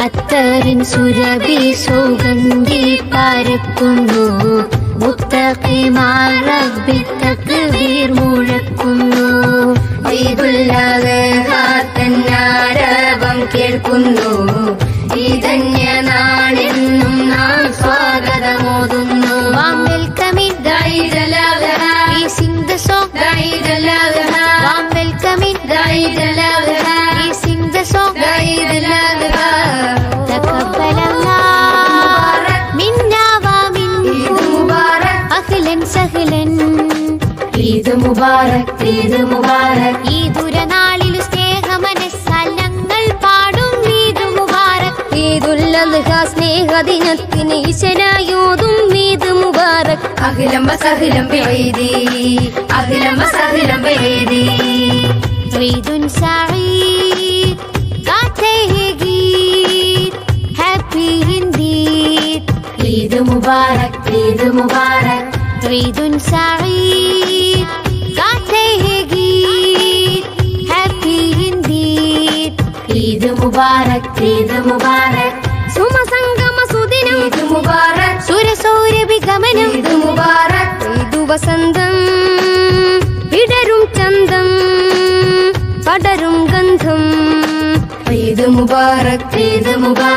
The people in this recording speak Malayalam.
അത്തറിൻ സുരഭി സുഗന്ധി പരക്കുന്നു. മുത്തഖിമാർ റബ്ബി തക്ബീർ മുഴക്കുന്നു. ഈദുല്ലഹാത്തന്നാരവം കേൾക്കുന്നു. ഈ ധന്യ നാടെന്നും നാം സ്വാഗതമോതുന്നു. Welcome in we sing the song. Warm welcome in we sing the song. تقبل الله منا ومنكم أهلا سهلا. Eid മുബാറക് ഈദ് മുബാറക്. ഈദുരനാളിൽ സ്നേഹമനസ്സാൽ ഞങ്ങൾ പാടും ഈദ് മുബാറക്. ഈദുൽ അദ്ഹ സ്നേഹദിനത്തിന് ഈശനായോതും ഈദ് മുബാറക്. അഖിലം വസഹ്ലം ബിഈദി അഖിലം വസഹ്ലം ബിഈദി. ഈദുൻ സഈദ് ഗാതേ ഗീത് ഹാപ്പി ഇൻഡീഡ്. ഈദ് മുബാറക് ഈദ് മുബാറക്. ഈദുൻ സഈദ് ഗാതേ ഗീത് ഹാപ്പി ഇൻഡീഡ്. ഈദ് മുബാറക് ഈദ് മുബാറക്. സുമസംഗമ സുദിനം ഈദ് മുബാറക്. സുരസൗരഭി ഗമനം ഈദ് മുബാറക്. ഈദ് വസന്തം വിടരും ചന്തം പടരും ഗന്ധം. ഈദ് മുബാറക് ഈദ് മുബാറക്.